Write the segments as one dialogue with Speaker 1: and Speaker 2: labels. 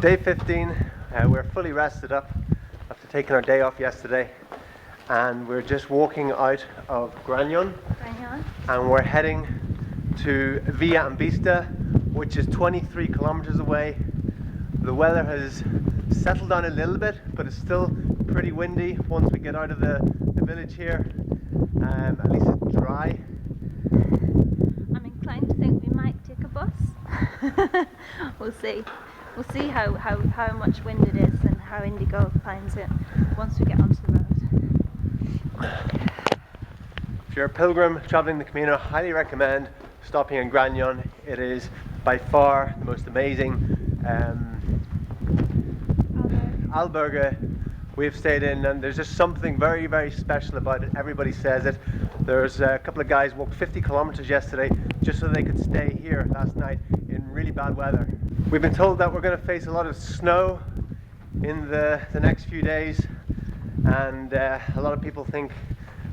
Speaker 1: Day 15, we're fully rested up after taking our day off yesterday, and we're just walking out of Granon, and we're heading to Villafranca, which is 23 kilometers away. The weather has settled down a little bit, but it's still pretty windy once we get out of the village here. At least it's dry.
Speaker 2: I'm inclined to think we might take a bus. We'll see. We'll see how much wind it is and how Indigo finds it once we get onto the road.
Speaker 1: If you're a pilgrim traveling the Camino, I highly recommend stopping in Granon. It is by far the most amazing albergue we've stayed in, and there's just something very, very special about it. Everybody says it. There's a couple of guys walked 50 kilometers yesterday just so they could stay here last night in really bad weather. We've been told that we're going to face a lot of snow in the next few days, and a lot of people think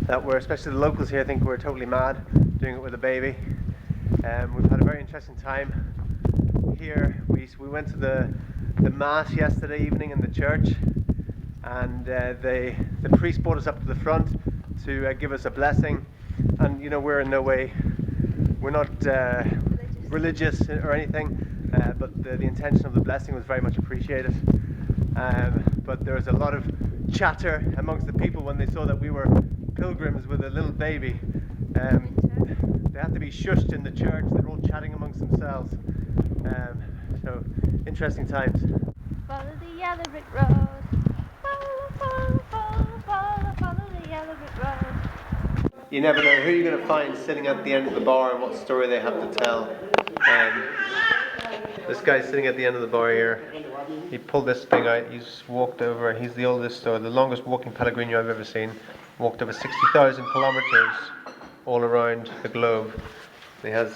Speaker 1: that we're, especially the locals here, think we're totally mad doing it with a baby. We've had a very interesting time here. We went to the mass yesterday evening in the church, and the priest brought us up to the front to give us a blessing. And you know, we're in no way, we're not religious or anything, but the intention of the blessing was very much appreciated. But there was a lot of chatter amongst the people when they saw that we were pilgrims with a little baby. They had to be shushed in the church. They're all chatting amongst themselves. So interesting times.
Speaker 2: Follow the yellow brick road. Follow the yellow brick road.
Speaker 1: You never know who you're going to find sitting at the end of the bar and what story they have to tell. This guy's sitting at the end of the bar here. He pulled this thing out. He's walked over. He's the oldest or the longest walking Pellegrino I've ever seen. Walked over 60,000 kilometers all around the globe. He has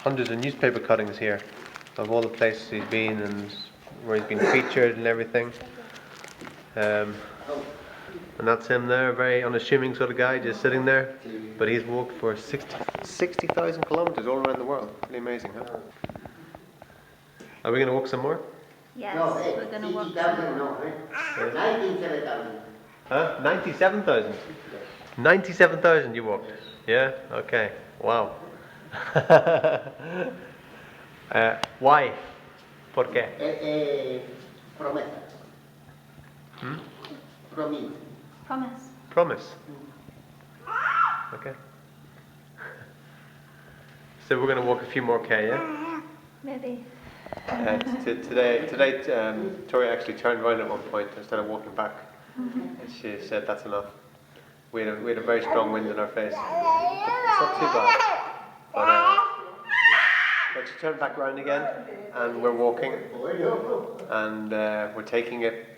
Speaker 1: hundreds of newspaper cuttings here of all the places he's been and where he's been featured and everything. And that's him there, a very unassuming sort of guy, just sitting there. But he's walked for 60,000 kilometers all around the world. Pretty amazing, huh? Are we going to walk some more?
Speaker 2: Yes, we're going to walk some more.
Speaker 3: 97,000.
Speaker 1: Huh? 97,000? 97,000 you walked? Yeah? Okay. Wow. Why? ¿Por qué?
Speaker 3: Promesa.
Speaker 2: Promise.
Speaker 1: Promise. Okay. So we're going to walk a few more K, yeah?
Speaker 2: Maybe.
Speaker 1: Today, Tori actually turned around at one point instead of walking back. And she said that's enough. We had a very strong wind in our face. It's not too bad. But she turned back around again, and we're walking, and we're taking it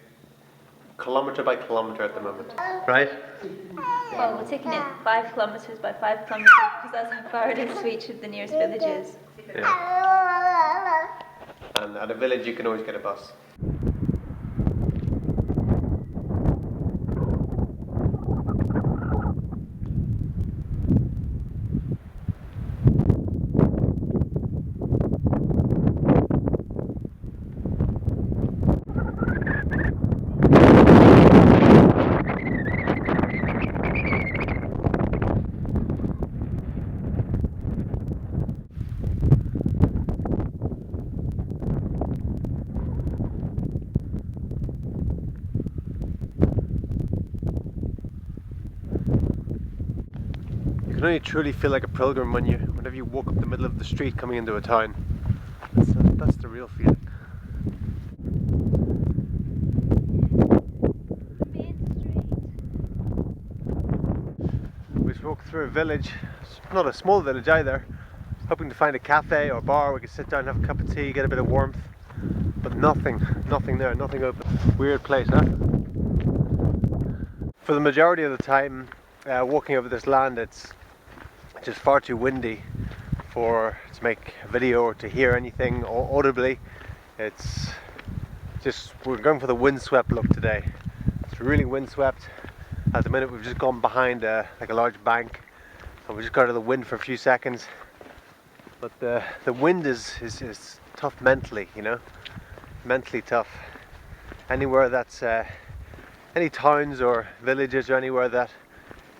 Speaker 1: kilometre by kilometre at the moment. Right?
Speaker 2: Well, we're taking it 5 kilometres by 5 kilometres because that's how far it is to each of the nearest villages.
Speaker 1: Yeah. And at a village you can always get a bus. You can only truly feel like a pilgrim whenever you walk up the middle of the street coming into a town. That's the real feeling. We just walked through a village, it's not a small village either, hoping to find a cafe or bar we could sit down and have a cup of tea, get a bit of warmth, but nothing there, nothing open. Weird place, huh? For the majority of the time walking over this land, it's just far too windy to make a video or to hear anything audibly. It's just, we're going for the windswept look today. It's really windswept. At the minute we've just gone behind like a large bank, and we just got out of the wind for a few seconds. But the wind is tough mentally, you know. mentally tough. Anywhere that's any towns or villages or anywhere that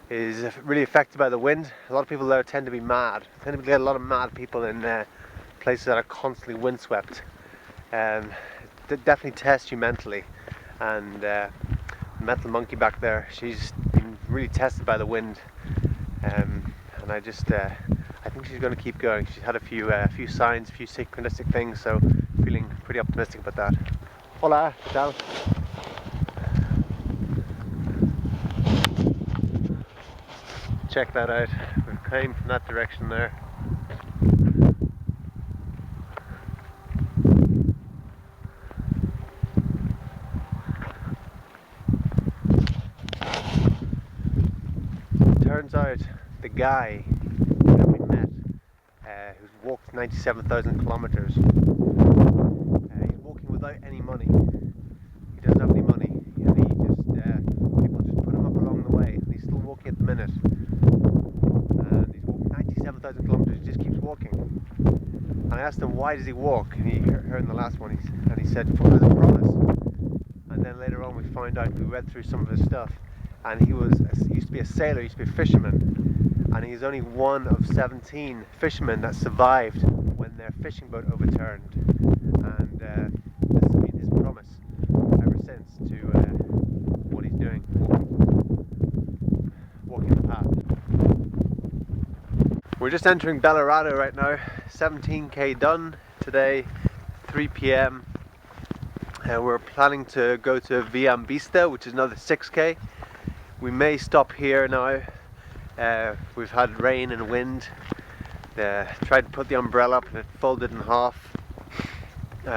Speaker 1: is really affected by the wind, a lot of people there tend to be mad. Tend to get a lot of mad people in places that are constantly windswept. It definitely tests you mentally, and the mental monkey back there, she's been really tested by the wind, and I think she's going to keep going. She's had a few signs, a few synchronistic things, so feeling pretty optimistic about that. Hola, ¿qué tal? Check that out. We've came from that direction there. Turns out the guy that we met, who's walked 97,000 kilometers, he's walking without any money. He doesn't have any money, and he just people just put him up along the way, and he's still walking at the minute. And he's walked 97,000 kilometers. He just keeps walking. And I asked him, why does he walk? And he heard in the last one, and he said, for the promise. And then later on we found out, we read through some of his stuff, and he used to be a sailor, used to be a fisherman, and he's only one of 17 fishermen that survived when their fishing boat overturned. And this has been his promise ever since to what he's doing, walking the path. We're just entering Belorado right now. 17k done today, 3 p.m. We're planning to go to Villafranca, which is another 6k. We may stop here now. We've had rain and wind. Tried to put the umbrella up and it folded in half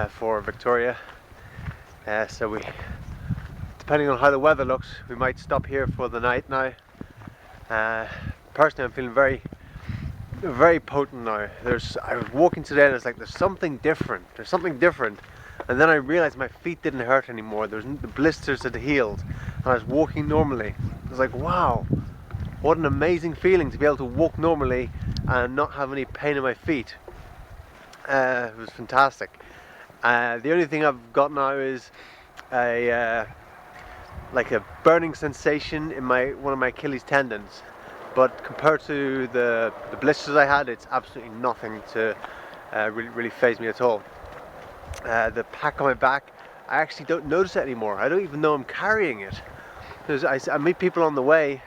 Speaker 1: for Victoria. So we, depending on how the weather looks, we might stop here for the night now. Personally, I'm feeling very potent now. I was walking today and it's like there's something different. There's something different. And then I realized my feet didn't hurt anymore. The blisters had healed, and I was walking normally. I was like, wow, what an amazing feeling to be able to walk normally and not have any pain in my feet. It was fantastic. The only thing I've got now is like a burning sensation in one of my Achilles tendons. But compared to the blisters I had, it's absolutely nothing to really faze me at all. The pack on my back, I actually don't notice it anymore. I don't even know I'm carrying it. I meet people on the way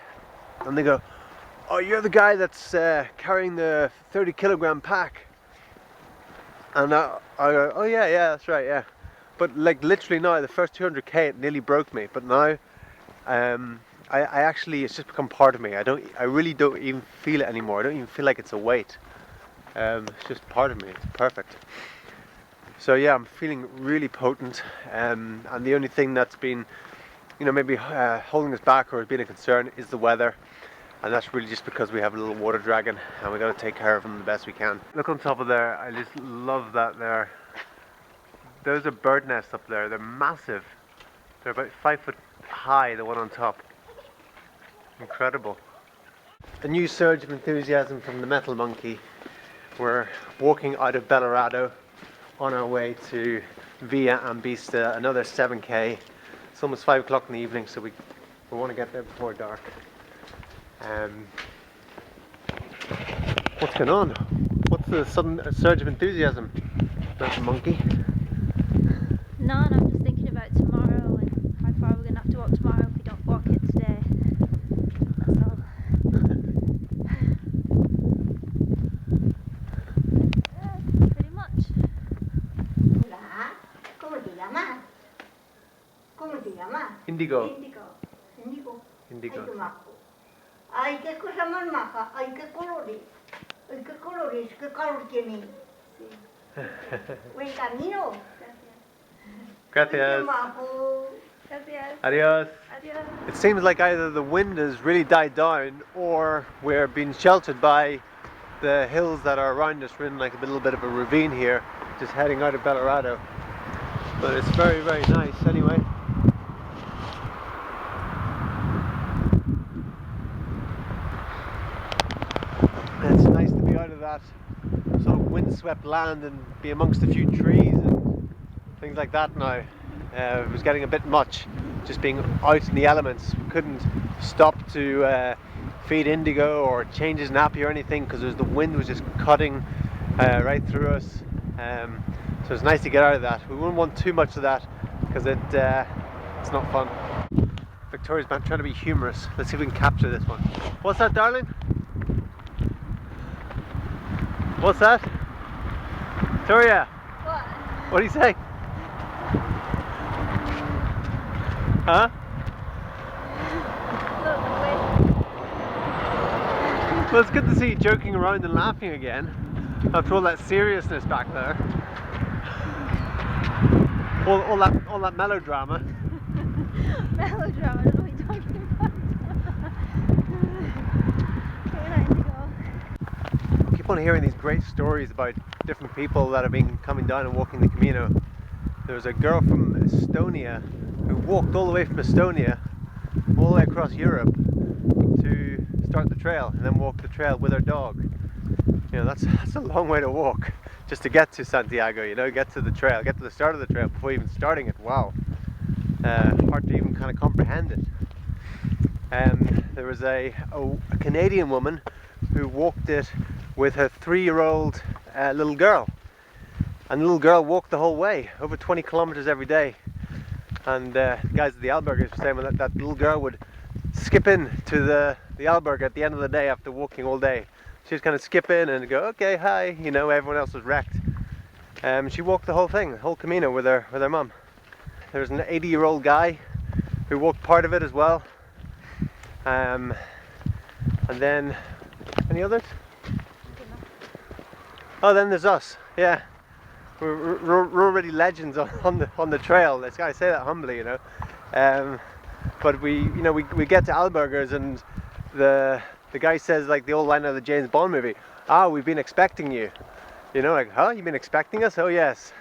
Speaker 1: and they go, oh, you're the guy that's carrying the 30 kilogram pack. And I go, oh yeah, that's right, yeah. But like literally now, the first 200k it nearly broke me, but now I actually, it's just become part of me. I really don't even feel it anymore. I don't even feel like it's a weight. It's just part of me. It's perfect. So yeah, I'm feeling really potent, and the only thing that's been, maybe holding us back or has been a concern is the weather, and that's really just because we have a little water dragon and we got to take care of him the best we can. Look on top of there, I just love that there. Those are bird nests up there. They're massive. They're about 5 foot high, the one on top. Incredible. A new surge of enthusiasm from the metal monkey. We're walking out of Belorado on our way to Villafranca, another 7k. It's almost 5 o'clock in the evening, so we want to get there before dark. What's going on? What's the sudden surge of enthusiasm, Mr. Monkey?
Speaker 2: None, I'm just thinking about tomorrow and how far we're going to have to walk tomorrow if we don't walk it today. That's all. Pretty much.
Speaker 3: Hola, ¿cómo te llamas? ¿Cómo te llamas?
Speaker 1: Indigo.
Speaker 3: Indigo.
Speaker 1: Indigo.
Speaker 3: Ay, qué majo. Ay, qué cosa más maja. Ay, qué colores. Ay, qué colores. Qué calor tiene. Sí. Buen camino.
Speaker 1: Gracias.
Speaker 3: Qué majo.
Speaker 2: Gracias.
Speaker 1: Adios.
Speaker 2: Adios.
Speaker 1: It seems like either the wind has really died down or we're being sheltered by the hills that are around us. We're in like a little bit of a ravine here, just heading out of Belorado. But it's very, very nice anyway. And it's nice to be out of that sort of windswept land and be amongst a few trees and things things like that now. It was getting a bit much, just being out in the elements. We couldn't stop to feed Indigo or change his nappy or anything because the wind was just cutting right through us. So it's nice to get out of that. We wouldn't want too much of that because it's not fun. Victoria's trying to be humorous. Let's see if we can capture this one. What's that, darling? What's that? Victoria!
Speaker 2: What?
Speaker 1: What do you say? Huh? Well, it's good to see you joking around and laughing again after all that seriousness back there. All that melodrama.
Speaker 2: Melodrama, I don't know what you're talking about. Okay, letting you go.
Speaker 1: I keep on hearing these great stories about different people that have been coming down and walking the Camino. There was a girl from Estonia who walked all the way from Estonia all the way across Europe to start the trail and then walk the trail with her dog. You know, that's a long way to walk just to get to Santiago, you know, get to the trail, get to the start of the trail before even starting it. Wow. Hard to even kind of comprehend it. There was a Canadian woman who walked it with her 3-year-old little girl. And the little girl walked the whole way, over 20 kilometers every day. And the guys at the Albergue were saying that little girl would skip in to the Albergue at the end of the day after walking all day. She was kind of skip in and go, okay, hi, you know, everyone else was wrecked. She walked the whole thing, the whole Camino with her mum. There was an 80-year-old guy who walked part of it as well. And then, any others? Oh, then there's us, yeah. We're already legends on the trail. I say that humbly, you know. But we get to Albergues and the guy says, like the old line of the James Bond movie, "Ah, we've been expecting you." You know, like, huh? You've been expecting us? Oh yes.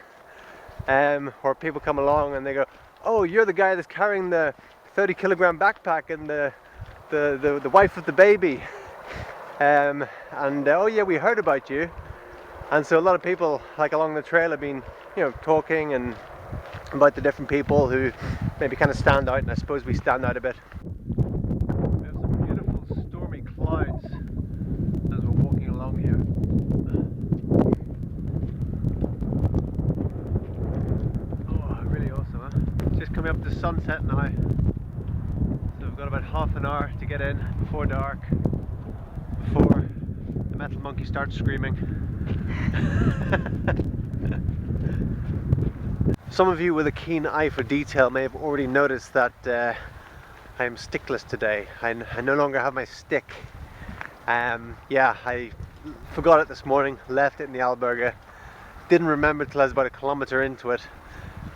Speaker 1: Or people come along and they go, "Oh, you're the guy that's carrying the 30-kilogram backpack and the wife with the baby." Oh yeah, we heard about you. And so a lot of people, like along the trail, have been, you know, talking and about the different people who maybe kind of stand out, and I suppose we stand out a bit. We have some beautiful stormy clouds as we're walking along here. Oh, really awesome, huh? It's just coming up to sunset now, so we've got about half an hour to get in before dark, before the metal monkey starts screaming. Some of you with a keen eye for detail may have already noticed that I am stickless today. I no longer have my stick. Yeah, I forgot it this morning, left it in the Albergue, didn't remember till I was about a kilometre into it,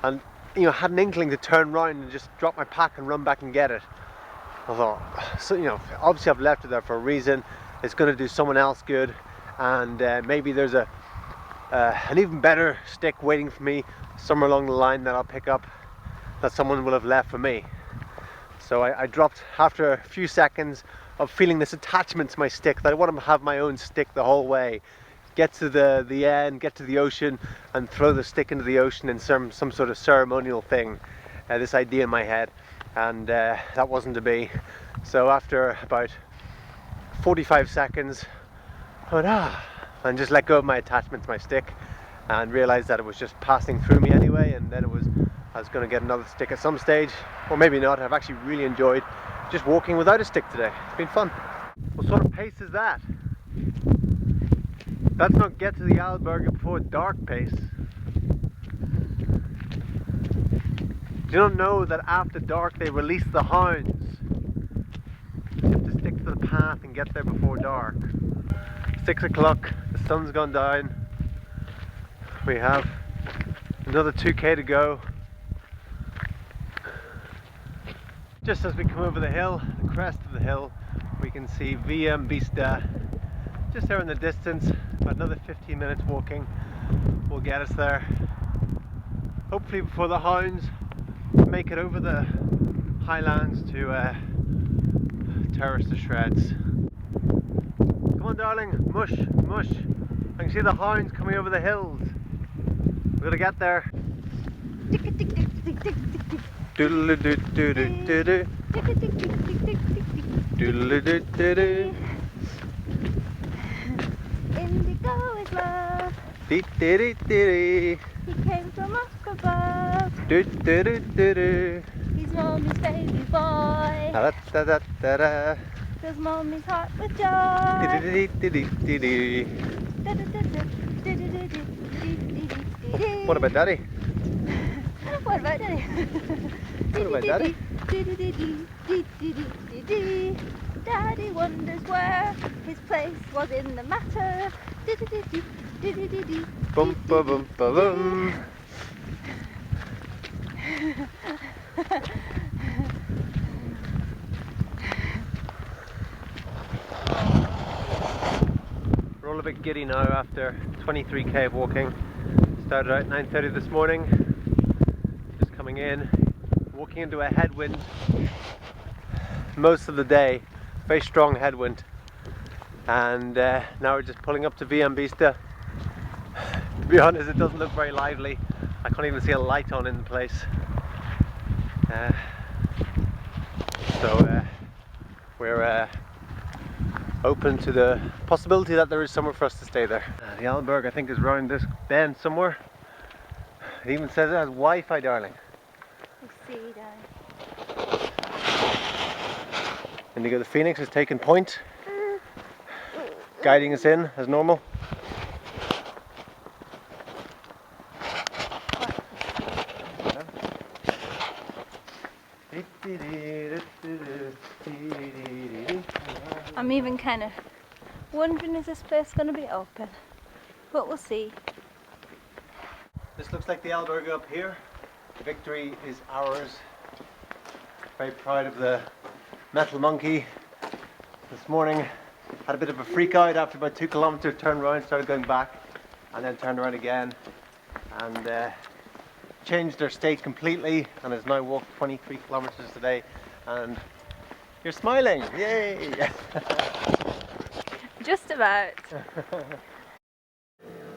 Speaker 1: and you know, had an inkling to turn around and just drop my pack and run back and get it. I thought, so you know, obviously I've left it there for a reason. It's going to do someone else good, and maybe there's an even better stick waiting for me somewhere along the line that I'll pick up that someone will have left for me. So I dropped after a few seconds of feeling this attachment to my stick, that I want to have my own stick the whole way, get to the end, get to the ocean and throw the stick into the ocean in some sort of ceremonial thing. This idea in my head, and that wasn't to be. So after about 45 seconds I went, and just let go of my attachment to my stick and realized that it was just passing through me anyway, and then I was going to get another stick at some stage, or maybe not. I've actually really enjoyed just walking without a stick today. It's been fun. What sort of pace is that? That's not get to the Albergue before dark pace. Do you not know that after dark they release the hounds? You have to stick to the path and get there before dark. 6 o'clock, the sun's gone down. We have another 2k to go. Just as we come over the hill, the crest of the hill, we can see Vista just there in the distance. About another 15 minutes walking will get us there. Hopefully before the hounds make it over the highlands to tear us to shreds. Come on darling, mush, mush. I can see the hounds coming over the hills. We're gonna get there. Doodle-doo-doo-doo-doo. Doodle-doo-doo-doo.
Speaker 2: Indigo is love.
Speaker 1: Dee-dee-dee-dee-dee.
Speaker 2: He came from up above.
Speaker 1: Doo-doo-doo-doo-doo.
Speaker 2: He's mommy's baby boy.
Speaker 1: Da-da-da-da-da.
Speaker 2: Fills mommy's heart with joy.
Speaker 1: Dee-dee-dee-dee-dee-dee. What about daddy?
Speaker 2: What about daddy?
Speaker 1: What about daddy?
Speaker 2: Daddy wonders where his place was in the matter.
Speaker 1: Bum ba bum ba bum. We're all a bit giddy now after 23k of walking. Started out 9:30 this morning. Just coming in, walking into a headwind most of the day, very strong headwind, and now we're just pulling up to Villafranca. To be honest, it doesn't look very lively. I can't even see a light on in the place. So we're open to the possibility that there is somewhere for us to stay there. The Albergue, I think, is round this bend somewhere. It even says it has Wi-Fi, darling.
Speaker 2: We'll see, Daddy.
Speaker 1: Indigo the Phoenix has taken point, guiding us in as normal.
Speaker 2: I'm even kind of wondering, is this place going to be open? But we'll see.
Speaker 1: This looks like the Albergue up here. The victory is ours. Very proud of the metal monkey. This morning had a bit of a freak out after about 2 kilometers, turned around, started going back, and then turned around again and changed their state completely, and has now walked 23 kilometers today. And you're smiling, yay!
Speaker 2: Just about.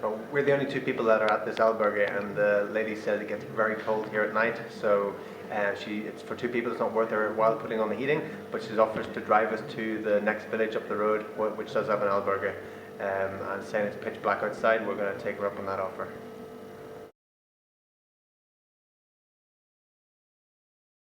Speaker 1: Well, we're the only two people that are at this albergue, and the lady said it gets very cold here at night, so it's for two people. It's not worth her while putting on the heating, but she's offers to drive us to the next village up the road, which does have an albergue, and saying it's pitch black outside. We're going to take her up on that offer.